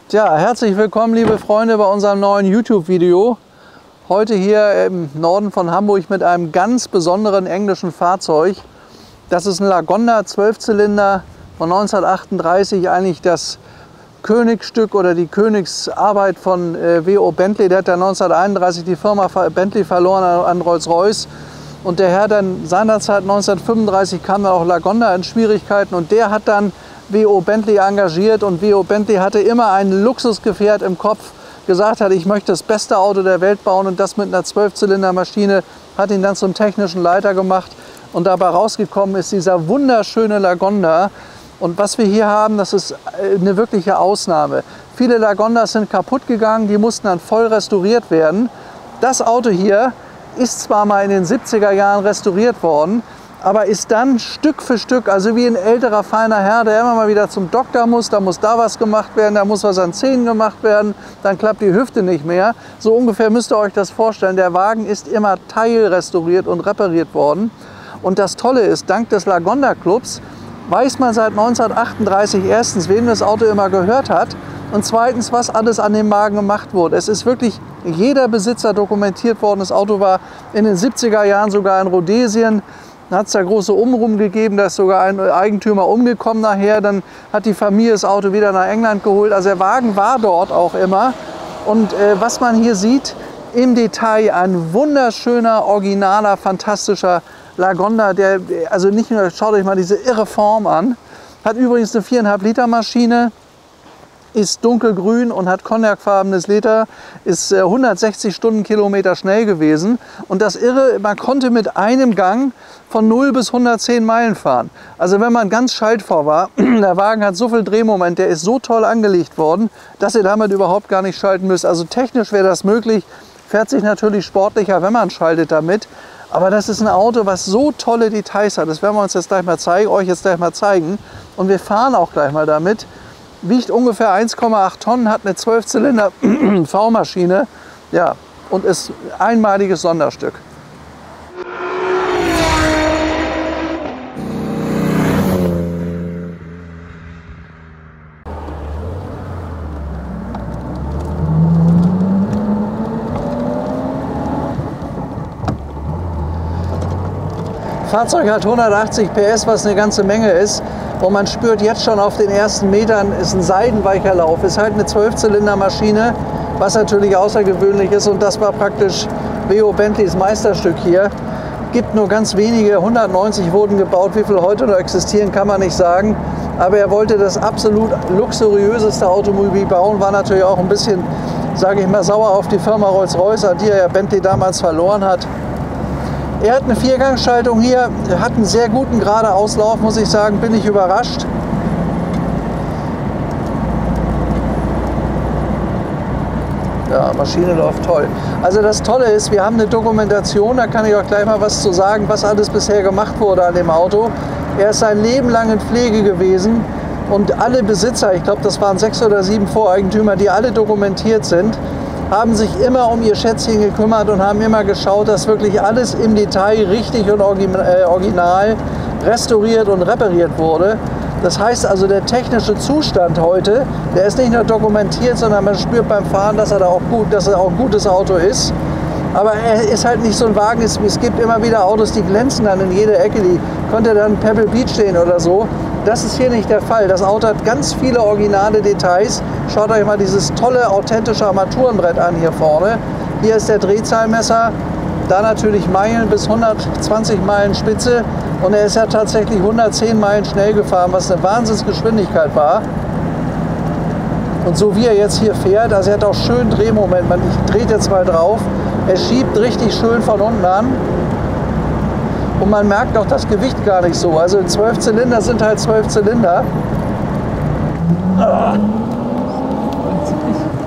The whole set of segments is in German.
Tja, herzlich willkommen, liebe Freunde, bei unserem neuen YouTube-Video. Heute hier im Norden von Hamburg mit einem ganz besonderen englischen Fahrzeug. Das ist ein Lagonda 12-Zylinder von 1938, eigentlich das Königsstück oder die Königsarbeit von W.O. Bentley. Der hat dann 1931 die Firma Bentley verloren an Rolls-Royce. Und der Herr dann seinerzeit 1935 kam dann auch Lagonda in Schwierigkeiten und der hat dann W.O. Bentley engagiert und W.O. Bentley hatte immer ein Luxusgefährt im Kopf, gesagt hat, ich möchte das beste Auto der Welt bauen und das mit einer 12-Zylinder-Maschine, hat ihn dann zum technischen Leiter gemacht und dabei rausgekommen ist dieser wunderschöne Lagonda. Und was wir hier haben, das ist eine wirkliche Ausnahme. Viele Lagondas sind kaputt gegangen, die mussten dann voll restauriert werden. Das Auto hier ist zwar mal in den 70er Jahren restauriert worden, aber ist dann Stück für Stück, also wie ein älterer, feiner Herr, der immer mal wieder zum Doktor muss, da muss da was gemacht werden, da muss was an Zähnen gemacht werden, dann klappt die Hüfte nicht mehr. So ungefähr müsst ihr euch das vorstellen. Der Wagen ist immer teilrestauriert und repariert worden. Und das Tolle ist, dank des Lagonda Clubs weiß man seit 1938 erstens, wem das Auto immer gehört hat und zweitens, was alles an dem Wagen gemacht wurde. Es ist wirklich jeder Besitzer dokumentiert worden. Das Auto war in den 70er Jahren sogar in Rhodesien. Dann hat es da große Umrum gegeben, da ist sogar ein Eigentümer umgekommen nachher. Dann hat die Familie das Auto wieder nach England geholt. Also der Wagen war dort auch immer. Und was man hier sieht, im Detail ein wunderschöner, originaler, fantastischer Lagonda. Der, also nicht nur, schaut euch mal diese irre Form an. Hat übrigens eine 4,5 Liter Maschine. Ist dunkelgrün und hat cognacfarbenes Leder, ist 160 Stundenkilometer schnell gewesen. Und das Irre, man konnte mit einem Gang von 0 bis 110 Meilen fahren. Also wenn man ganz schaltvoll war, der Wagen hat so viel Drehmoment, der ist so toll angelegt worden, dass ihr damit überhaupt gar nicht schalten müsst. Also technisch wäre das möglich, fährt sich natürlich sportlicher, wenn man schaltet damit. Aber das ist ein Auto, was so tolle Details hat. Das werden wir uns jetzt gleich mal zeigen, euch jetzt gleich mal zeigen. Und wir fahren auch gleich mal damit. Wiegt ungefähr 1,8 Tonnen, hat eine 12-Zylinder V-Maschine, ja, und ist ein einmaliges Sonderstück. Das Fahrzeug hat 180 PS, was eine ganze Menge ist. Und man spürt jetzt schon auf den ersten Metern, ist ein seidenweicher Lauf. Ist halt eine 12-Zylinder-Maschine, was natürlich außergewöhnlich ist. Und das war praktisch W.O. Bentleys Meisterstück hier. Gibt nur ganz wenige, 190 wurden gebaut. Wie viele heute noch existieren, kann man nicht sagen. Aber er wollte das absolut luxuriöseste Automobil bauen. War natürlich auch ein bisschen, sage ich mal, sauer auf die Firma Rolls-Royce, die er ja Bentley damals verloren hat. Er hat eine Viergangschaltung hier, hat einen sehr guten Geradeauslauf, muss ich sagen, bin ich überrascht. Ja, Maschine läuft toll. Also das Tolle ist, wir haben eine Dokumentation, da kann ich euch gleich mal was zu sagen, was alles bisher gemacht wurde an dem Auto. Er ist sein Leben lang in Pflege gewesen und alle Besitzer, ich glaube das waren 6 oder 7 Voreigentümer, die alle dokumentiert sind, haben sich immer um ihr Schätzchen gekümmert und haben immer geschaut, dass wirklich alles im Detail richtig und original restauriert und repariert wurde. Das heißt also, der technische Zustand heute, der ist nicht nur dokumentiert, sondern man spürt beim Fahren, dass er auch ein gutes Auto ist. Aber er ist halt nicht so ein Wagen, es gibt immer wieder Autos, die glänzen dann in jeder Ecke, die könnte dann Pebble Beach stehen oder so. Das ist hier nicht der Fall. Das Auto hat ganz viele originale Details. Schaut euch mal dieses tolle, authentische Armaturenbrett an hier vorne. Hier ist der Drehzahlmesser, da natürlich Meilen bis 120 Meilen Spitze. Und er ist ja tatsächlich 110 Meilen schnell gefahren, was eine Wahnsinnsgeschwindigkeit war. Und so wie er jetzt hier fährt, also er hat auch schön Drehmoment. Ich drehe jetzt mal drauf. Er schiebt richtig schön von unten an. Und man merkt auch das Gewicht gar nicht so. Also 12 Zylinder sind halt 12 Zylinder.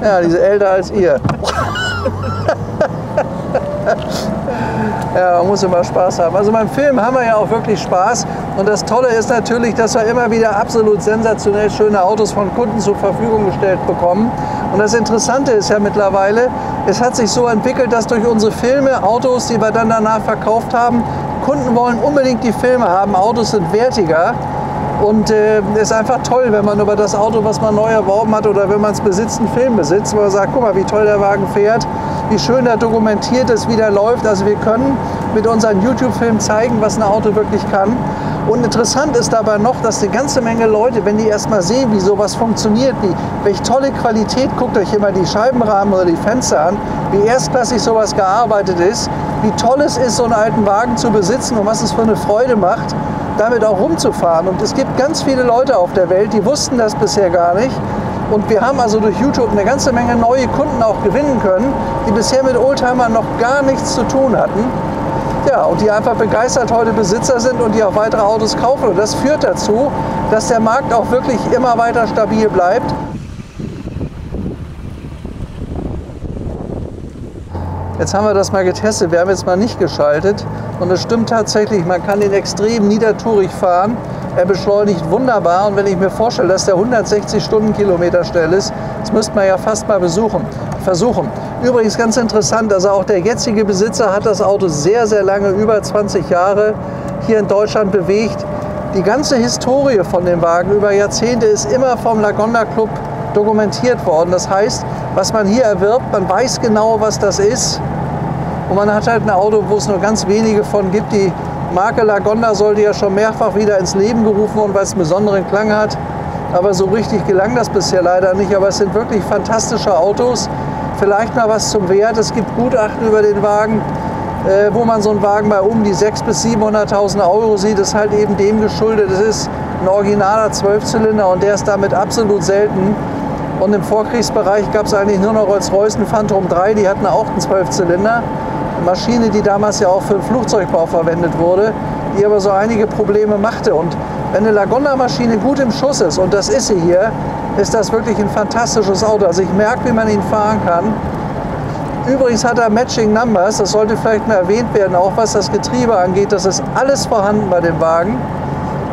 Ja, die sind älter als ihr. Ja, man muss immer Spaß haben. Also beim Film haben wir ja auch wirklich Spaß. Und das Tolle ist natürlich, dass wir immer wieder absolut sensationell schöne Autos von Kunden zur Verfügung gestellt bekommen. Und das Interessante ist ja mittlerweile, es hat sich so entwickelt, dass durch unsere Filme Autos, die wir dann danach verkauft haben, Kunden wollen unbedingt die Filme haben, Autos sind wertiger. Und es ist einfach toll, wenn man über das Auto, was man neu erworben hat oder wenn man es besitzt, einen Film besitzt, wo man sagt, guck mal, wie toll der Wagen fährt, wie schön er dokumentiert ist, wie der läuft. Also wir können mit unseren YouTube-Filmen zeigen, was ein Auto wirklich kann. Und interessant ist dabei noch, dass eine ganze Menge Leute, wenn die erst mal sehen, wie sowas funktioniert, welche tolle Qualität, guckt euch immer die Scheibenrahmen oder die Fenster an, wie erstklassig sowas gearbeitet ist, wie toll es ist, so einen alten Wagen zu besitzen und was es für eine Freude macht, damit auch rumzufahren. Und es gibt ganz viele Leute auf der Welt, die wussten das bisher gar nicht. Und wir haben also durch YouTube eine ganze Menge neue Kunden auch gewinnen können, die bisher mit Oldtimern noch gar nichts zu tun hatten. Ja, und die einfach begeistert heute Besitzer sind und die auch weitere Autos kaufen. Und das führt dazu, dass der Markt auch wirklich immer weiter stabil bleibt. Jetzt haben wir das mal getestet, wir haben jetzt mal nicht geschaltet und es stimmt tatsächlich, man kann ihn extrem niedertourig fahren, er beschleunigt wunderbar und wenn ich mir vorstelle, dass der 160 Stundenkilometer schnell ist, das müsste man ja fast mal versuchen. Übrigens ganz interessant, also auch der jetzige Besitzer hat das Auto sehr, sehr lange, über 20 Jahre hier in Deutschland bewegt. Die ganze Historie von dem Wagen über Jahrzehnte ist immer vom Lagonda Club dokumentiert worden. Das heißt, was man hier erwirbt, man weiß genau, was das ist. Und man hat halt ein Auto, wo es nur ganz wenige von gibt. Die Marke Lagonda sollte ja schon mehrfach wieder ins Leben gerufen worden, weil es einen besonderen Klang hat. Aber so richtig gelang das bisher leider nicht. Aber es sind wirklich fantastische Autos. Vielleicht mal was zum Wert. Es gibt Gutachten über den Wagen, wo man so einen Wagen bei um die 600.000 bis 700.000 € sieht. Das ist halt eben dem geschuldet. Es ist ein originaler 12-Zylinder und der ist damit absolut selten. Und im Vorkriegsbereich gab es eigentlich nur noch Rolls-Royce Phantom 3, die hatten auch einen 12-Zylinder. Eine Maschine, die damals ja auch für den Flugzeugbau verwendet wurde, die aber so einige Probleme machte. Und wenn eine Lagonda-Maschine gut im Schuss ist, und das ist sie hier, ist das wirklich ein fantastisches Auto. Also ich merke, wie man ihn fahren kann. Übrigens hat er Matching Numbers, das sollte vielleicht mal erwähnt werden, auch was das Getriebe angeht. Das ist alles vorhanden bei dem Wagen.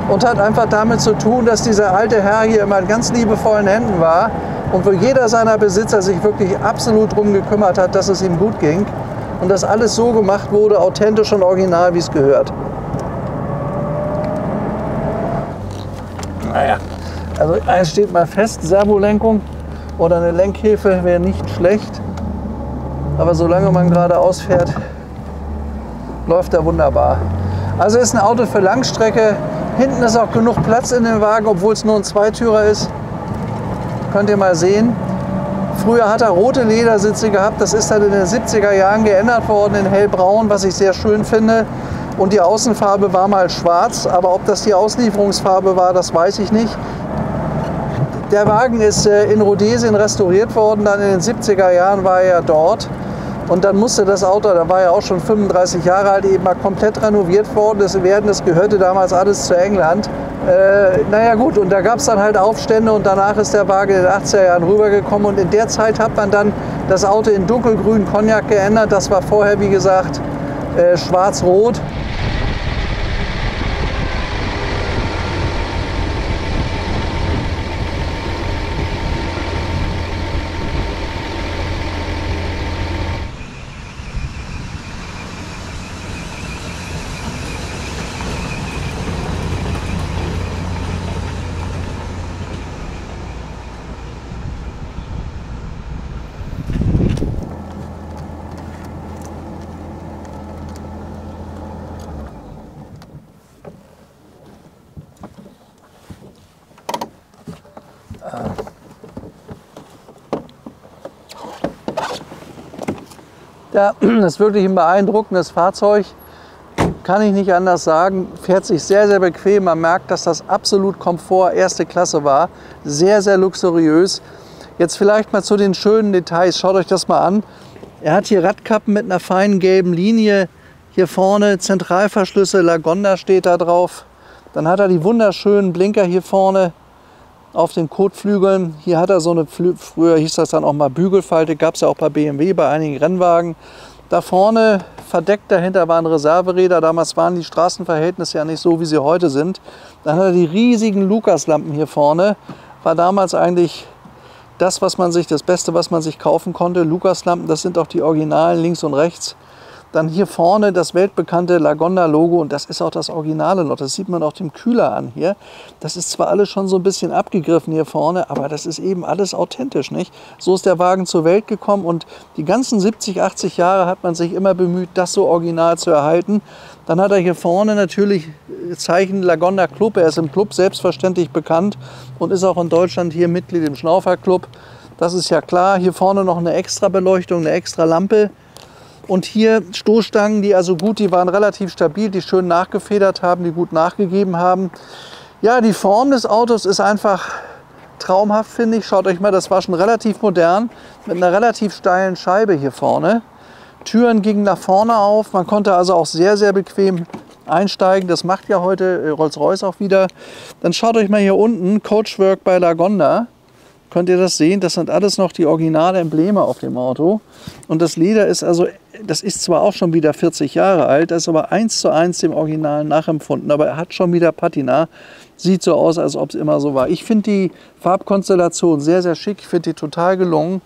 Und hat einfach damit zu tun, dass dieser alte Herr hier immer in ganz liebevollen Händen war und wo jeder seiner Besitzer sich wirklich absolut darum gekümmert hat, dass es ihm gut ging und dass alles so gemacht wurde, authentisch und original, wie es gehört. Naja, also eins steht mal fest, Servolenkung oder eine Lenkhilfe wäre nicht schlecht, aber solange man geradeaus fährt, läuft er wunderbar. Also ist ein Auto für Langstrecke. Hinten ist auch genug Platz in dem Wagen, obwohl es nur ein Zweitürer ist. Könnt ihr mal sehen. Früher hat er rote Ledersitze gehabt. Das ist dann in den 70er Jahren geändert worden in hellbraun, was ich sehr schön finde. Und die Außenfarbe war mal schwarz. Aber ob das die Auslieferungsfarbe war, das weiß ich nicht. Der Wagen ist in Rhodesien restauriert worden. Dann in den 70er Jahren war er dort. Und dann musste das Auto, da war ja auch schon 35 Jahre alt, eben mal komplett renoviert worden. Das gehörte damals alles zu England. Naja gut, und da gab es dann halt Aufstände und danach ist der Wagen in den 80er Jahren rübergekommen. Und in der Zeit hat man dann das Auto in dunkelgrün Cognac geändert. Das war vorher, wie gesagt, schwarz-rot. Ja, das ist wirklich ein beeindruckendes Fahrzeug, kann ich nicht anders sagen. Fährt sich sehr, sehr bequem. Man merkt, dass das absolut Komfort erste Klasse war. Sehr, sehr luxuriös. Jetzt vielleicht mal zu den schönen Details. Schaut euch das mal an. Er hat hier Radkappen mit einer feinen gelben Linie. Hier vorne Zentralverschlüsse, Lagonda steht da drauf. Dann hat er die wunderschönen Blinker hier vorne auf den Kotflügeln. Hier hat er so eine, früher hieß das dann auch mal Bügelfalte, gab es ja auch bei BMW, bei einigen Rennwagen. Da vorne verdeckt dahinter waren Reserveräder. Damals waren die Straßenverhältnisse ja nicht so, wie sie heute sind. Dann hat er die riesigen Lucas-Lampen hier vorne. War damals eigentlich das Beste, was man sich kaufen konnte. Lucas-Lampen, das sind auch die Originalen links und rechts. Dann hier vorne das weltbekannte Lagonda-Logo und das ist auch das Originale noch. Das sieht man auch dem Kühler an hier. Das ist zwar alles schon so ein bisschen abgegriffen hier vorne, aber das ist eben alles authentisch, nicht? So ist der Wagen zur Welt gekommen und die ganzen 70, 80 Jahre hat man sich immer bemüht, das so original zu erhalten. Dann hat er hier vorne natürlich Zeichen Lagonda Club. Er ist im Club selbstverständlich bekannt und ist auch in Deutschland hier Mitglied im Schnaufer Club. Das ist ja klar. Hier vorne noch eine extra Beleuchtung, eine extra Lampe. Und hier Stoßstangen, die waren relativ stabil, die schön nachgefedert haben, die gut nachgegeben haben. Ja, die Form des Autos ist einfach traumhaft, finde ich. Schaut euch mal, das war schon relativ modern, mit einer relativ steilen Scheibe hier vorne. Türen gingen nach vorne auf, man konnte also auch sehr, sehr bequem einsteigen. Das macht ja heute Rolls-Royce auch wieder. Dann schaut euch mal hier unten, Coachwork bei Lagonda. Könnt ihr das sehen? Das sind alles noch die originalen Embleme auf dem Auto. Und das Leder ist das ist zwar auch schon wieder 40 Jahre alt, das ist aber 1:1 dem Original nachempfunden. Aber er hat schon wieder Patina. Sieht so aus, als ob es immer so war. Ich finde die Farbkonstellation sehr, sehr schick. Ich finde die total gelungen.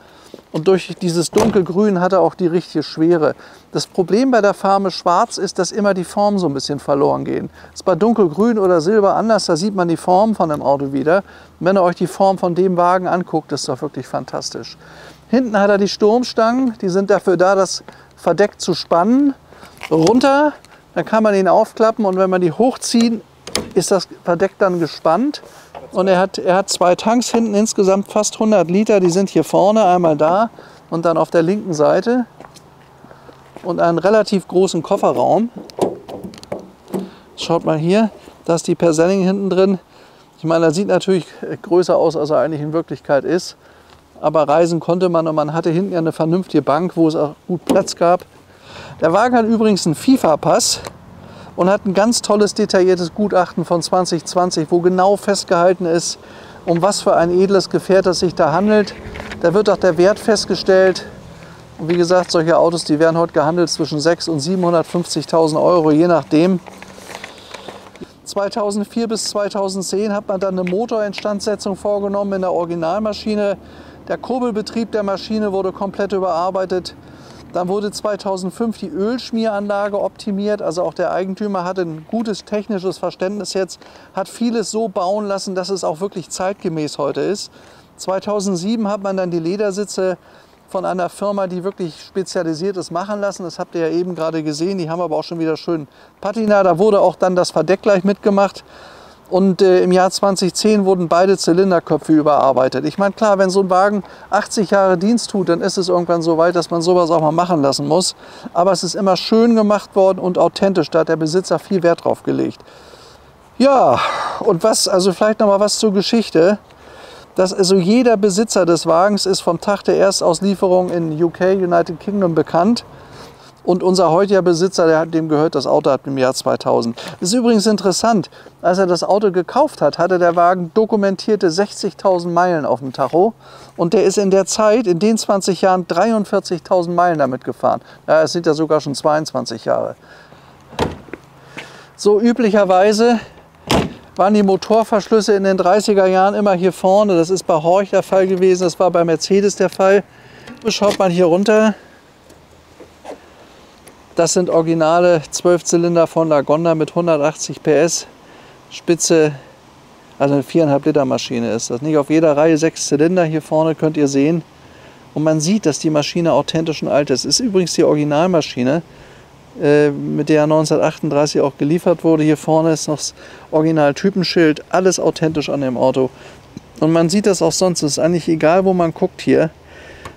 Und durch dieses dunkelgrün hat er auch die richtige Schwere. Das Problem bei der Farbe Schwarz ist, dass immer die Formen so ein bisschen verloren gehen. Das ist bei dunkelgrün oder silber anders, da sieht man die Form von dem Auto wieder. Und wenn ihr euch die Form von dem Wagen anguckt, ist doch wirklich fantastisch. Hinten hat er die Sturmstangen, die sind dafür da, das Verdeck zu spannen. Runter, dann kann man ihn aufklappen und wenn man die hochziehen, ist das Verdeck dann gespannt. Und er hat 2 Tanks hinten, insgesamt fast 100 Liter. Die sind hier vorne, einmal da und dann auf der linken Seite. Und einen relativ großen Kofferraum. Schaut mal hier, da ist die Persenning hinten drin. Ich meine, er sieht natürlich größer aus, als er eigentlich in Wirklichkeit ist. Aber reisen konnte man und man hatte hinten ja eine vernünftige Bank, wo es auch gut Platz gab. Der Wagen hat übrigens einen FIFA-Pass. Und hat ein ganz tolles, detailliertes Gutachten von 2020, wo genau festgehalten ist, um was für ein edles Gefährt es sich da handelt. Da wird auch der Wert festgestellt. Und wie gesagt, solche Autos, die werden heute gehandelt zwischen 600.000 und 750.000 Euro, je nachdem. 2004 bis 2010 hat man dann eine Motorinstandsetzung vorgenommen in der Originalmaschine. Der Kurbelbetrieb der Maschine wurde komplett überarbeitet. Dann wurde 2005 die Ölschmieranlage optimiert, also auch der Eigentümer hatte ein gutes technisches Verständnis jetzt, hat vieles so bauen lassen, dass es auch wirklich zeitgemäß heute ist. 2007 hat man dann die Ledersitze von einer Firma, die wirklich spezialisiert ist, machen lassen. Das habt ihr ja eben gerade gesehen, die haben aber auch schon wieder schön Patina. Da wurde auch dann das Verdeck gleich mitgemacht. Und im Jahr 2010 wurden beide Zylinderköpfe überarbeitet. Ich meine, klar, wenn so ein Wagen 80 Jahre Dienst tut, dann ist es irgendwann so weit, dass man sowas auch mal machen lassen muss. Aber es ist immer schön gemacht worden und authentisch. Da hat der Besitzer viel Wert drauf gelegt. Ja, und also vielleicht noch mal was zur Geschichte. Also jeder Besitzer des Wagens ist vom Tag der Erstauslieferung in UK, United Kingdom, bekannt. Und unser heutiger Besitzer, dem gehört das Auto ab dem Jahr 2000. Das ist übrigens interessant, als er das Auto gekauft hat, hatte der Wagen dokumentierte 60.000 Meilen auf dem Tacho. Und der ist in der Zeit, in den 20 Jahren, 43.000 Meilen damit gefahren. Ja, es sind ja sogar schon 22 Jahre. So üblicherweise waren die Motorverschlüsse in den 30er Jahren immer hier vorne. Das ist bei Horch der Fall gewesen, das war bei Mercedes der Fall. Schaut mal hier runter. Das sind originale 12-Zylinder von Lagonda mit 180 PS. Spitze, also eine 4,5 Liter Maschine ist das. Nicht auf jeder Reihe 6 Zylinder. Hier vorne könnt ihr sehen. Und man sieht, dass die Maschine authentisch und alt ist. Ist übrigens die Originalmaschine, mit der 1938 auch geliefert wurde. Hier vorne ist noch das Original-Typenschild. Alles authentisch an dem Auto. Und man sieht das auch sonst. Es ist eigentlich egal, wo man guckt hier.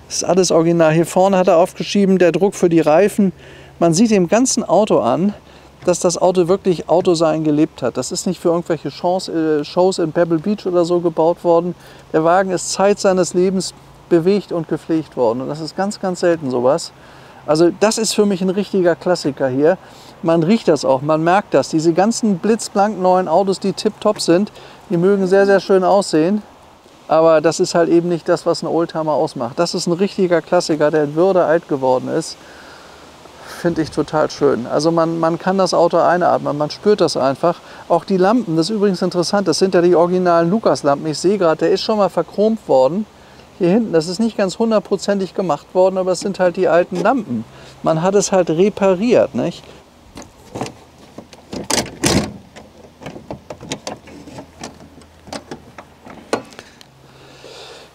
Das ist alles original. Hier vorne hat er aufgeschrieben, der Druck für die Reifen. Man sieht dem ganzen Auto an, dass das Auto wirklich Autosein gelebt hat. Das ist nicht für irgendwelche Shows in Pebble Beach oder so gebaut worden. Der Wagen ist Zeit seines Lebens bewegt und gepflegt worden. Und das ist ganz, ganz selten sowas. Also das ist für mich ein richtiger Klassiker hier. Man riecht das auch, man merkt das. Diese ganzen blitzblank neuen Autos, die tipptopp sind, die mögen sehr, sehr schön aussehen. Aber das ist halt eben nicht das, was ein Oldtimer ausmacht. Das ist ein richtiger Klassiker, der in Würde alt geworden ist. Finde ich total schön. Also man kann das Auto einatmen, man spürt das einfach. Auch die Lampen, das ist übrigens interessant, das sind ja die originalen Lucas-Lampen. Ich sehe gerade, der ist schon mal verchromt worden. Hier hinten, das ist nicht ganz hundertprozentig gemacht worden, aber es sind halt die alten Lampen. Man hat es halt repariert, nicht?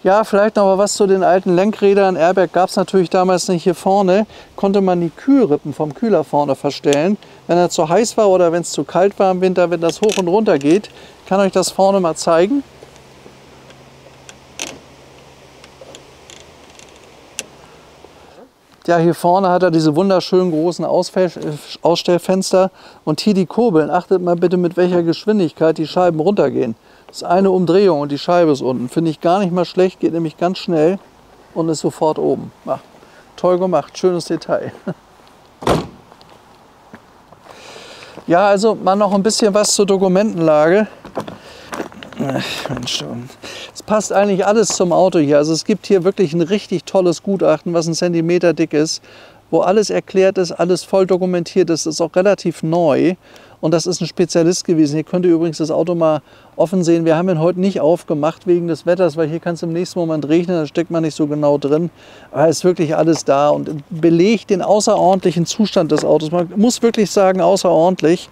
Ja, vielleicht noch mal was zu den alten Lenkrädern. Airbag gab es natürlich damals nicht. Hier vorne konnte man die Kühlrippen vom Kühler vorne verstellen. Wenn er zu heiß war oder wenn es zu kalt war im Winter, wenn das hoch und runter geht, kann euch das vorne mal zeigen. Ja, hier vorne hat er diese wunderschönen großen Ausstellfenster und hier die Kurbeln. Achtet mal bitte, mit welcher Geschwindigkeit die Scheiben runtergehen. Das ist eine Umdrehung und die Scheibe ist unten. Finde ich gar nicht mal schlecht, geht nämlich ganz schnell und ist sofort oben. Ja, toll gemacht, schönes Detail. Ja, also mal noch ein bisschen was zur Dokumentenlage. Mensch, es passt eigentlich alles zum Auto hier. Also es gibt hier wirklich ein richtig tolles Gutachten, was 1 Zentimeter dick ist, wo alles erklärt ist, alles voll dokumentiert ist. Das ist auch relativ neu und das ist ein Spezialist gewesen. Hier könnt ihr übrigens das Auto mal offen sehen. Wir haben ihn heute nicht aufgemacht wegen des Wetters, weil hier kann es im nächsten Moment regnen, da steckt man nicht so genau drin. Aber es ist wirklich alles da und belegt den außerordentlichen Zustand des Autos. Man muss wirklich sagen, außerordentlich,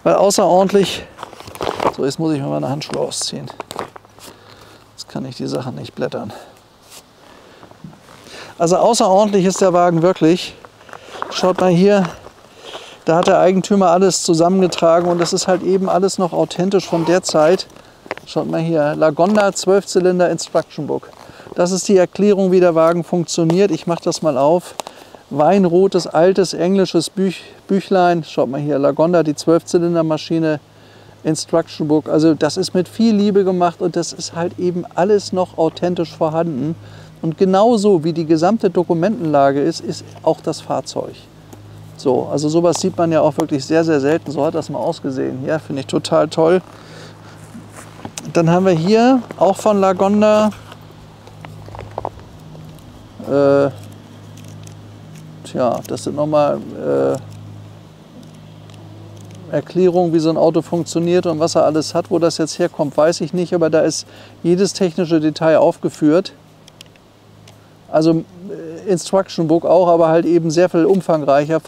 weil außerordentlich... So, jetzt muss ich mir meine Handschuhe ausziehen. Jetzt kann ich die Sachen nicht blättern. Also außerordentlich ist der Wagen wirklich. Schaut mal hier, da hat der Eigentümer alles zusammengetragen und das ist halt eben alles noch authentisch von der Zeit. Schaut mal hier, Lagonda 12-Zylinder Instruction Book. Das ist die Erklärung, wie der Wagen funktioniert. Ich mache das mal auf. Weinrotes, altes, englisches Büchlein. Schaut mal hier, Lagonda, die 12-Zylinder-Maschine. Instruction Book, also das ist mit viel Liebe gemacht und das ist halt eben alles noch authentisch vorhanden. Und genauso wie die gesamte Dokumentenlage ist, ist auch das Fahrzeug. So, also sowas sieht man ja auch wirklich sehr, sehr selten. So hat das mal ausgesehen. Ja, finde ich total toll. Dann haben wir hier auch von Lagonda das sind nochmal Erklärung, wie so ein Auto funktioniert und was er alles hat. Wo das jetzt herkommt, weiß ich nicht, aber da ist jedes technische Detail aufgeführt. Also Instruction Book auch, aber halt eben sehr viel umfangreicher.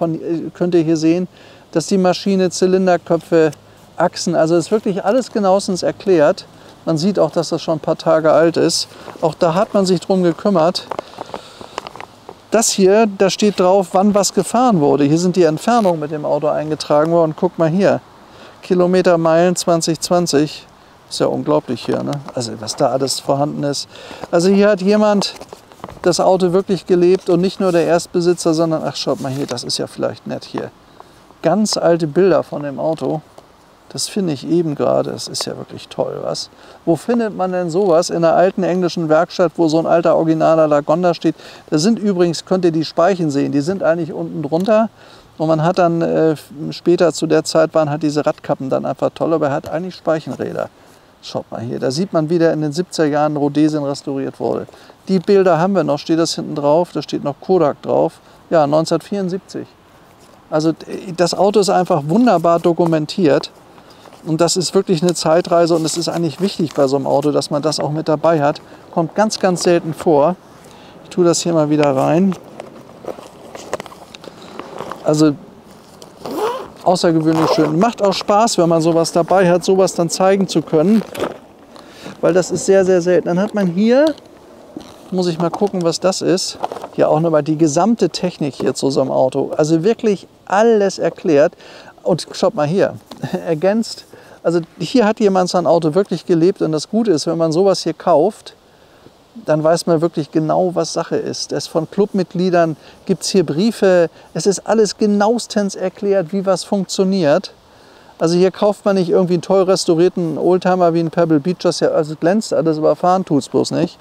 Könnt ihr hier sehen, dass die Maschine, Zylinderköpfe, Achsen, also ist wirklich alles genauestens erklärt. Man sieht auch, dass das schon ein paar Tage alt ist. Auch da hat man sich drum gekümmert. Das hier, da steht drauf, wann was gefahren wurde. Hier sind die Entfernungen mit dem Auto eingetragen worden. Guck mal hier, Kilometer, Meilen 2020. Ist ja unglaublich hier, ne? Also was da alles vorhanden ist. Also hier hat jemand das Auto wirklich gelebt und nicht nur der Erstbesitzer, sondern, ach schaut mal hier, das ist ja vielleicht nett hier. Ganz alte Bilder von dem Auto. Das finde ich eben gerade, das ist ja wirklich toll, was? Wo findet man denn sowas? In einer alten englischen Werkstatt, wo so ein alter originaler Lagonda steht. Da sind übrigens, könnt ihr die Speichen sehen, die sind eigentlich unten drunter. Und man hat dann später, zu der Zeit waren halt diese Radkappen dann einfach toll, aber er hat eigentlich Speichenräder. Schaut mal hier, da sieht man, wie der in den 70er Jahren Rhodesien restauriert wurde. Die Bilder haben wir noch, steht das hinten drauf, da steht noch Kodak drauf. Ja, 1974. Also das Auto ist einfach wunderbar dokumentiert. Und das ist wirklich eine Zeitreise und es ist eigentlich wichtig bei so einem Auto, dass man das auch mit dabei hat. Kommt ganz, ganz selten vor. Ich tue das hier mal wieder rein. Also außergewöhnlich schön. Macht auch Spaß, wenn man sowas dabei hat, sowas dann zeigen zu können. Weil das ist sehr, sehr selten. Dann hat man hier, muss ich mal gucken, was das ist. Hier auch nochmal die gesamte Technik hier zu so einem Auto. Also wirklich alles erklärt. Und schaut mal hier, ergänzt. Also hier hat jemand sein Auto wirklich gelebt und das Gute ist, wenn man sowas hier kauft, dann weiß man wirklich genau, was Sache ist. Von Clubmitgliedern gibt es hier Briefe. Es ist alles genauestens erklärt, wie was funktioniert. Also hier kauft man nicht irgendwie einen toll restaurierten Oldtimer wie ein Pebble Beach, das ja also glänzt alles, aber fahren tut es bloß nicht.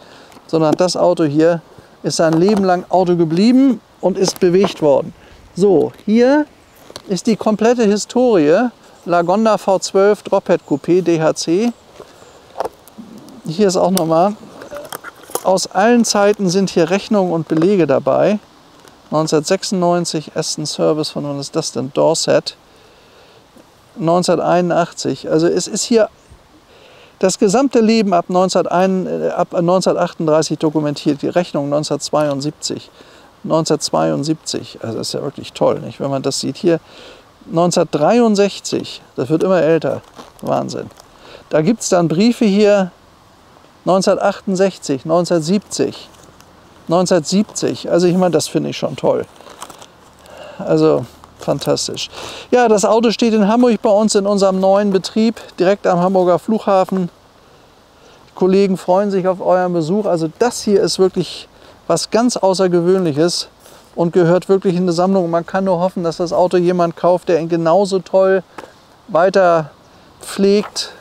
Sondern das Auto hier ist sein Leben lang Auto geblieben und ist bewegt worden. So, hier ist die komplette Historie. Lagonda V12 Drophead Coupé DHC. Hier ist auch nochmal, aus allen Zeiten sind hier Rechnungen und Belege dabei. 1996 Aston Service, von wann ist das denn? Dorset. 1981. Also es ist hier, Das gesamte Leben ab 1938 dokumentiert, die Rechnung 1972. 1972, also das ist ja wirklich toll, nicht? Wenn man das sieht. Hier 1963, das wird immer älter, Wahnsinn. Da gibt es dann Briefe hier 1968, 1970, 1970, also ich meine, das finde ich schon toll. Also fantastisch. Ja, das Auto steht in Hamburg bei uns in unserem neuen Betrieb, direkt am Hamburger Flughafen. Die Kollegen freuen sich auf euren Besuch. Also das hier ist wirklich was ganz Außergewöhnliches und gehört wirklich in eine Sammlung. Man kann nur hoffen, dass das Auto jemand kauft, der ihn genauso toll weiter pflegt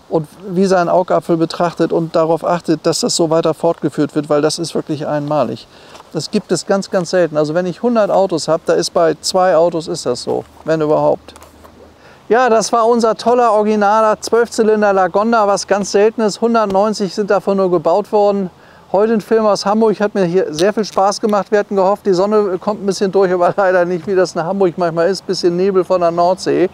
und wie seinen Augapfel betrachtet und darauf achtet, dass das so weiter fortgeführt wird, weil das ist wirklich einmalig. Das gibt es ganz, ganz selten. Also wenn ich 100 Autos habe, da ist bei 2 Autos ist das so, wenn überhaupt. Ja, das war unser toller, originaler 12-Zylinder Lagonda, was ganz selten ist. 190 sind davon nur gebaut worden. Heute ein Film aus Hamburg, hat mir hier sehr viel Spaß gemacht. Wir hatten gehofft, die Sonne kommt ein bisschen durch, aber leider nicht, wie das in Hamburg manchmal ist. Ein bisschen Nebel von der Nordsee.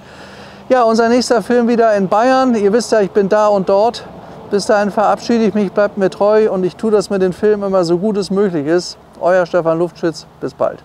Ja, unser nächster Film wieder in Bayern. Ihr wisst ja, ich bin da und dort. Bis dahin verabschiede ich mich, bleibt mir treu und ich tue das mit den Filmen immer so gut es möglich ist. Euer Stefan Luftschütz, bis bald.